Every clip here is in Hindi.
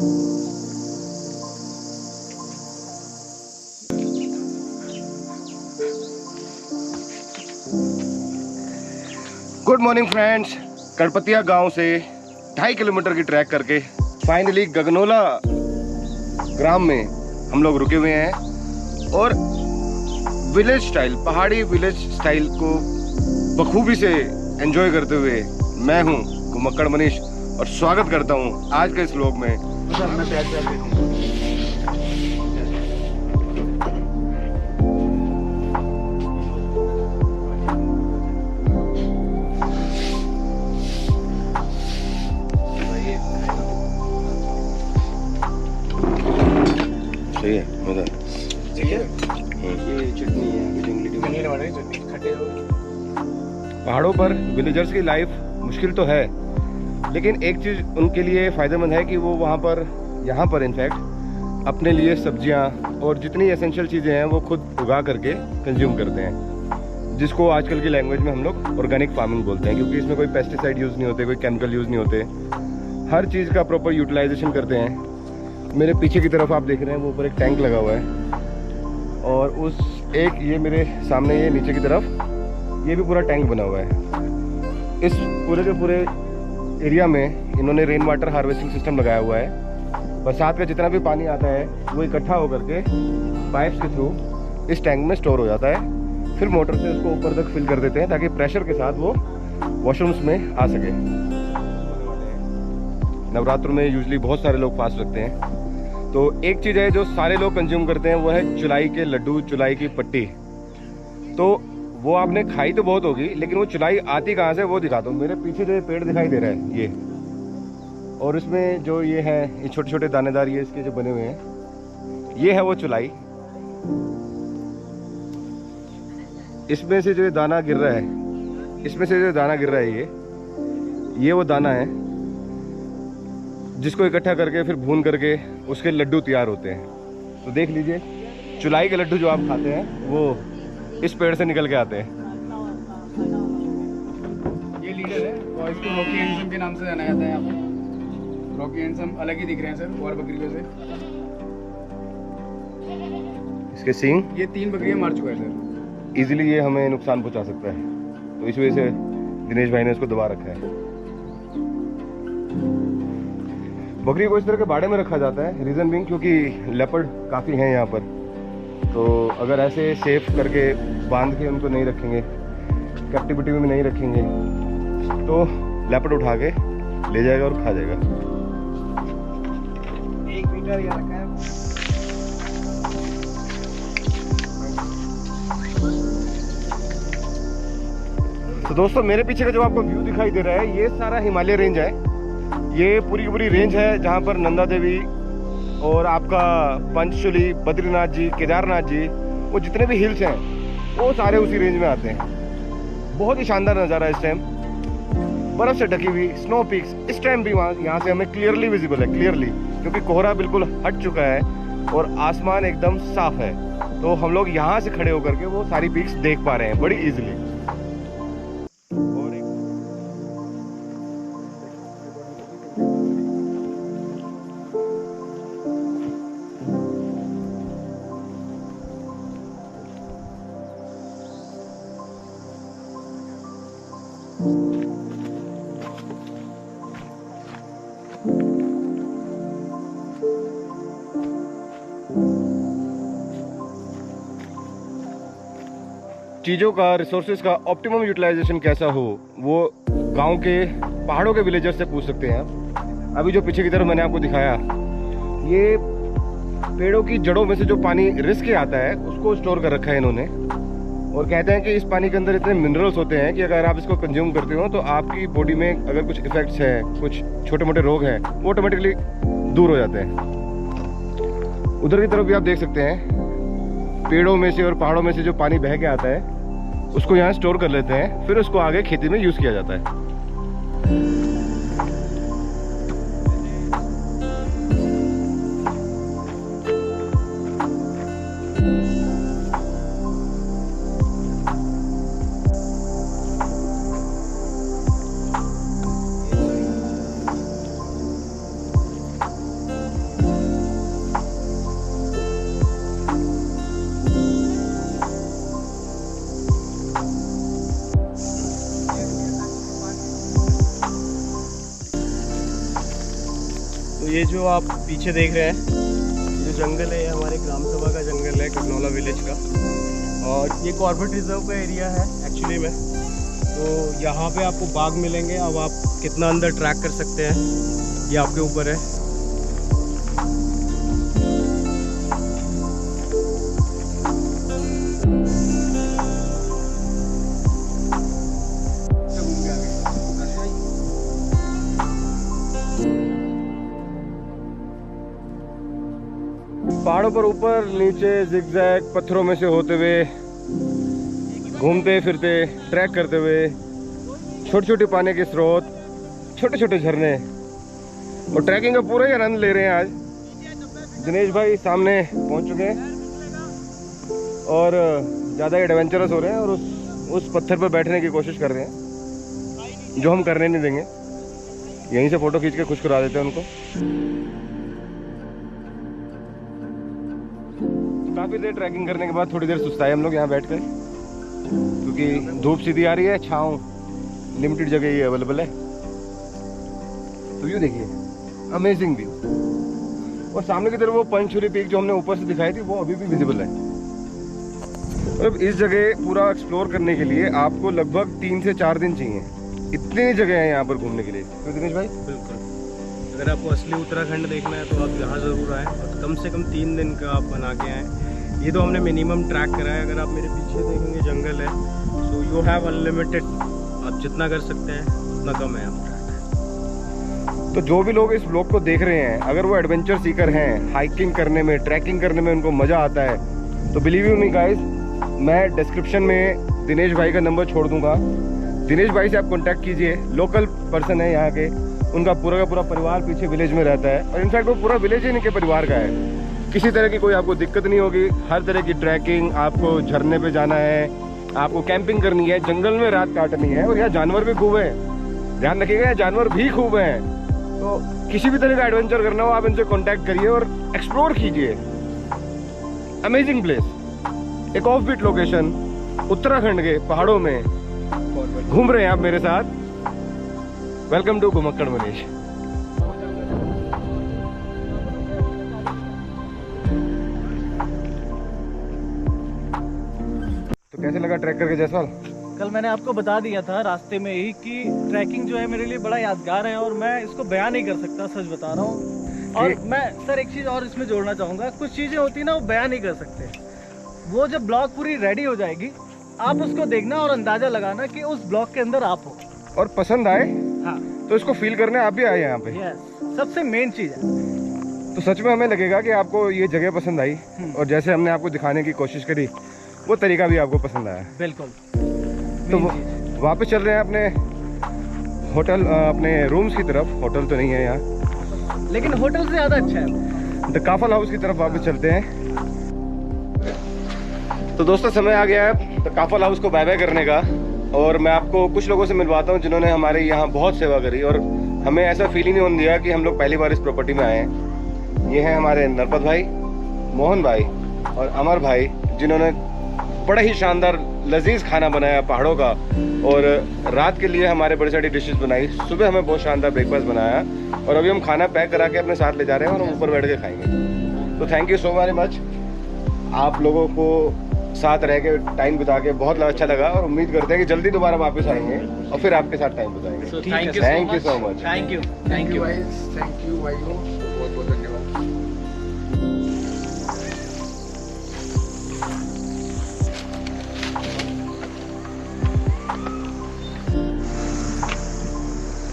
Good morning friends. कड़पतिया गांव से 2.5 किलोमीटर की ट्रैक करके फाइनली गगनोला ग्राम में हम लोग रुके हुए हैं और विलेज स्टाइल, पहाड़ी विलेज स्टाइल को बखूबी से एंजॉय करते हुए मैं हूं घुमक्कड़ मनीष और स्वागत करता हूं आज के इस व्लॉग में। सही है, मजा ये चटनी है, चटनी खट्टे। पहाड़ों पर विलेजर्स की लाइफ मुश्किल तो है, लेकिन एक चीज़ उनके लिए फ़ायदेमंद है कि वो वहाँ पर, यहाँ पर इनफैक्ट अपने लिए सब्जियाँ और जितनी एसेंशियल चीज़ें हैं वो खुद उगा करके कंज्यूम करते हैं, जिसको आजकल की लैंग्वेज में हम लोग ऑर्गेनिक फार्मिंग बोलते हैं, क्योंकि इसमें कोई पेस्टिसाइड यूज़ नहीं होते, कोई केमिकल यूज़ नहीं होते, हर चीज़ का प्रॉपर यूटिलाइजेशन करते हैं। मेरे पीछे की तरफ आप देख रहे हैं वो ऊपर एक टैंक लगा हुआ है और उस एक ये मेरे सामने ये नीचे की तरफ ये भी पूरा टैंक बना हुआ है। इस पूरे के पूरे एरिया में इन्होंने रेन वाटर हार्वेस्टिंग सिस्टम लगाया हुआ है। बरसात का जितना भी पानी आता है वो इकट्ठा होकर के पाइप्स के थ्रू इस टैंक में स्टोर हो जाता है, फिर मोटर से उसको ऊपर तक फिल कर देते हैं ताकि प्रेशर के साथ वो वॉशरूम्स में आ सके। नवरात्रों में यूजुअली बहुत सारे लोग फास्ट रखते हैं, तो एक चीज़ है जो सारे लोग कंज्यूम करते हैं वो है चुलाई के लड्डू, चुलाई की पट्टी। तो वो आपने खाई तो बहुत होगी, लेकिन वो चुलाई आती कहाँ से वो दिखाता हूँ। मेरे पीछे जो ये पेड़ दिखाई दे रहा है ये, और इसमें जो ये है ये छोटे छोटे दानेदार ये इसके जो बने हुए हैं, ये है वो चुलाई। इसमें से जो दाना गिर रहा है, इसमें से जो दाना गिर रहा है ये वो दाना है जिसको इकट्ठा करके फिर भून करके उसके लड्डू तैयार होते हैं। तो देख लीजिए, चुलाई के लड्डू जो आप खाते हैं वो इस पेड़ से निकल के आते हैं। ये लीडर है और इसको रॉकी हैंडसम के नाम से जाना जाता है। यहाँ पर रॉकी हैंडसम अलग ही दिख रहे हैं सर और बकरियों से। इसके सींग ये 3 बकरियां मार चुका है सर। इजीली ये हमें नुकसान पहुंचा सकता है, तो इस वजह से दिनेश भाई ने इसको दबा रखा है। बकरी को इस तरह के बाड़े में रखा जाता है, रीज़न बिंग क्योंकि लेपर्ड काफ़ी हैं यहाँ पर, तो अगर ऐसे सेफ करके बांध के उनको नहीं रखेंगे, कैप्टिविटी में नहीं रखेंगे, तो लेपर्ड उठा के ले जाएगा और खा जाएगा। 1 मीटर यहाँ रखा है। तो दोस्तों, मेरे पीछे का जो आपको व्यू दिखाई दे रहा है ये सारा हिमालय रेंज है। ये पूरी की पूरी रेंज है जहाँ पर नंदा देवी और आपका पंचशूली, बद्रीनाथ जी, केदारनाथ जी, वो जितने भी हिल्स हैं वो सारे उसी रेंज में आते हैं। बहुत ही शानदार नज़ारा है इस टाइम, बर्फ़ से ढकी हुई स्नो पीक्स इस टाइम भी वहाँ यहाँ से हमें क्लियरली विजिबल है, क्लियरली, क्योंकि कोहरा बिल्कुल हट चुका है और आसमान एकदम साफ है। तो हम लोग यहाँ से खड़े होकर के वो सारी पीक्स देख पा रहे हैं बड़ी ईजिली। चीज़ों का, रिसोर्सेज का ऑप्टिमम यूटिलाइजेशन कैसा हो वो गांव के, पहाड़ों के विलेजर्स से पूछ सकते हैं आप। अभी जो पीछे की तरफ मैंने आपको दिखाया, ये पेड़ों की जड़ों में से जो पानी रिस के आता है उसको स्टोर कर रखा है इन्होंने, और कहते हैं कि इस पानी के अंदर इतने मिनरल्स होते हैं कि अगर आप इसको कंज्यूम करते हो तो आपकी बॉडी में अगर कुछ इफेक्ट्स हैं, कुछ छोटे मोटे रोग हैं, वो ऑटोमेटिकली दूर हो जाते हैं। उधर की तरफ भी आप देख सकते हैं, पेड़ों में से और पहाड़ों में से जो पानी बह के आता है उसको यहाँ स्टोर कर लेते हैं, फिर उसको आगे खेती में यूज़ किया जाता है। तो ये जो आप पीछे देख रहे हैं, ये जो जंगल है, ये हमारे ग्राम सभा का जंगल है, कटनौला विलेज का। और ये कॉर्बेट रिजर्व का एरिया है एक्चुअली में। तो यहाँ पे आपको बाघ मिलेंगे। अब आप कितना अंदर ट्रैक कर सकते हैं ये आपके ऊपर है। पहाड़ों पर ऊपर नीचे जिगजैग पत्थरों में से होते हुए, घूमते फिरते, ट्रैक करते हुए, छोटे छोटे पानी के स्रोत, छोटे छोटे झरने और ट्रैकिंग का पूरा ही आनंद ले रहे हैं। आज दिनेश भाई सामने पहुंच चुके हैं और ज़्यादा एडवेंचरस हो रहे हैं और उस पत्थर पर बैठने की कोशिश कर रहे हैं, जो हम करने नहीं देंगे। यहीं से फ़ोटो खींच के खुश करा देते हैं उनको। काफ़ी देर ट्रैकिंग करने के बाद थोड़ी देर सुस्ताए हम लोग यहाँ बैठ कर, क्योंकि धूप सीधी आ रही है, छाँव लिमिटेड जगह ही अवेलेबल है। तो व्यू देखिए, अमेजिंग व्यू। और सामने की तरफ वो पंचछुरी पीक जो हमने ऊपर से दिखाई थी वो अभी भी विजिबल है। मतलब इस जगह पूरा एक्सप्लोर करने के लिए आपको लगभग 3 से 4 दिन चाहिए। इतनी जगह है यहाँ पर घूमने के लिए। तो दिनेश भाई, बिल्कुल, अगर आपको असली उत्तराखंड देखना है तो आप यहाँ ज़रूर आएँ और कम से कम 3 दिन का आप बना के आएँ। ये तो हमने मिनिमम ट्रैक करा है। अगर आप मेरे पीछे देखेंगे जंगल है, सो यू हैव अनलिमिटेड, आप जितना कर सकते हैं उतना कम है आप ट्रैक। तो जो भी लोग इस ब्लॉग को देख रहे हैं, अगर वो एडवेंचर सीकर हैं, हाइकिंग करने में, ट्रैकिंग करने में उनको मज़ा आता है, तो बिलीव यू मी गाइस, मैं डिस्क्रिप्शन में दिनेश भाई का नंबर छोड़ दूंगा। दिनेश भाई से आप कांटेक्ट कीजिए। लोकल पर्सन है यहाँ के, उनका पूरा का पूरा परिवार पीछे विलेज में रहता है और इनफैक्ट वो पूरा विलेज ही इनके परिवार का है। किसी तरह की कोई आपको दिक्कत नहीं होगी। हर तरह की ट्रैकिंग, आपको झरने पे जाना है, आपको कैंपिंग करनी है, जंगल में रात काटनी है। और यहाँ जानवर भी खूब हैं, ध्यान रखिएगा, यहाँ जानवर भी खूब हैं। तो किसी भी तरह का एडवेंचर करना हो आप इनसे कांटेक्ट करिए और एक्सप्लोर कीजिए। अमेजिंग प्लेस, एक ऑफ बीट लोकेशन, उत्तराखंड के पहाड़ों में घूम रहे हैं आप मेरे साथ। Welcome to Ghumakkad Manish. तो कैसे लगा ट्रैक करके जयसवाल? कल मैंने आपको बता दिया था रास्ते में ही कि ट्रैकिंग जो है मेरे लिए बड़ा यादगार है और मैं इसको बयान नहीं कर सकता, सच बता रहा हूँ। और मैं सर एक चीज़ और इसमें जोड़ना चाहूँगा, कुछ चीज़ें होती है ना वो बयान नहीं कर सकते। वो जब ब्लॉग पूरी रेडी हो जाएगी आप उसको देखना और अंदाज़ा लगाना कि उस ब्लॉग के अंदर आप हो और पसंद आए। हाँ, तो इसको फील करने आप भी आए यहाँ पे। यस, सबसे मेन चीज़ है। तो सच में हमें लगेगा कि आपको ये जगह पसंद आई और जैसे हमने आपको दिखाने की कोशिश करी वो तरीका भी आपको पसंद आया। बिल्कुल। तो वापस चल रहे हैं अपने होटल, अपने रूम्स की तरफ। होटल तो नहीं है यहाँ, लेकिन होटल से ज़्यादा अच्छा है। द काफल हाउस की तरफ वापस चलते हैं। तो दोस्तों समय आ गया है द काफल हाउस को बाय बाय करने का। और मैं आपको कुछ लोगों से मिलवाता हूँ जिन्होंने हमारे यहाँ बहुत सेवा करी और हमें ऐसा फील ही नहीं होने दिया कि हम लोग पहली बार इस प्रॉपर्टी में आए हैं। ये हैं हमारे नरपत भाई, मोहन भाई और अमर भाई, जिन्होंने बड़ा ही शानदार लजीज खाना बनाया पहाड़ों का। और रात के लिए हमारे बड़ी सारी डिशेस बनाई, सुबह हमें बहुत शानदार ब्रेकफास्ट बनाया और अभी हम खाना पैक करा के अपने साथ ले जा रहे हैं और हम ऊपर बैठ के खाएंगे। तो thank you so very much. आप लोगों को साथ रह के टाइम बिता के बहुत अच्छा लगा और उम्मीद करते हैं कि जल्दी दोबारा वापस आएंगे और फिर आपके साथ टाइम बिताएंगे। Thank you so much. Thank you guys, thank you भाइयों, बहुत बहुत धन्यवाद।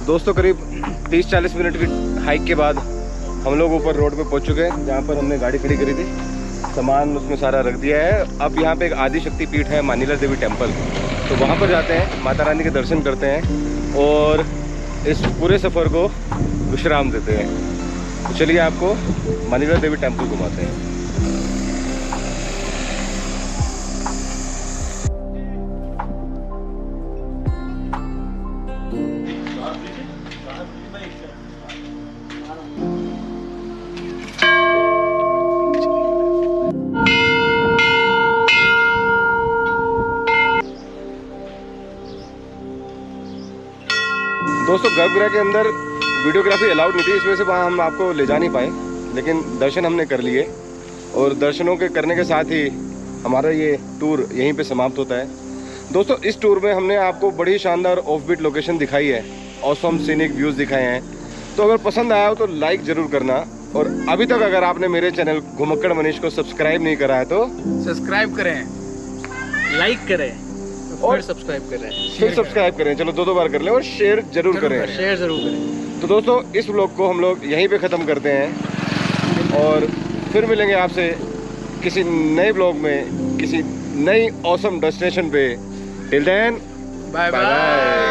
दोस्तों करीब 30-40 मिनट की हाइक के बाद हम लोग ऊपर रोड पे पहुंच चुके हैं, जहाँ पर हमने गाड़ी खड़ी करी थी। सामान उसमें सारा रख दिया है। अब यहाँ पे एक आदि शक्ति पीठ है, मानीला देवी टेम्पल, तो वहाँ पर जाते हैं, माता रानी के दर्शन करते हैं और इस पूरे सफ़र को विश्राम देते हैं। तो चलिए आपको मानीला देवी टेम्पल घुमाते हैं। दोस्तों गर्भगृह के अंदर वीडियोग्राफी अलाउड नहीं थी, इस वजह से वहाँ हम आपको ले जा नहीं पाए, लेकिन दर्शन हमने कर लिए और दर्शनों के करने के साथ ही हमारा ये टूर यहीं पे समाप्त होता है। दोस्तों इस टूर में हमने आपको बड़ी शानदार ऑफ बीट लोकेशन दिखाई है, ऑसम सीनिक व्यूज़ दिखाए हैं। तो अगर पसंद आया हो तो लाइक ज़रूर करना, और अभी तक अगर आपने मेरे चैनल घुमक्कड़ मनीष को सब्सक्राइब नहीं करा है तो सब्सक्राइब करें, लाइक करें और सब्सक्राइब कर रहे हैं, फिर सब्सक्राइब करें, चलो दो बार कर लें, और शेयर जरूर करें। शेयर ज़रूर करें। तो दोस्तों इस व्लॉग को हम लोग यहीं पे ख़त्म करते हैं और फिर मिलेंगे आपसे किसी नए व्लॉग में, किसी नई ऑसम डेस्टिनेशन पे। Till then bye bye.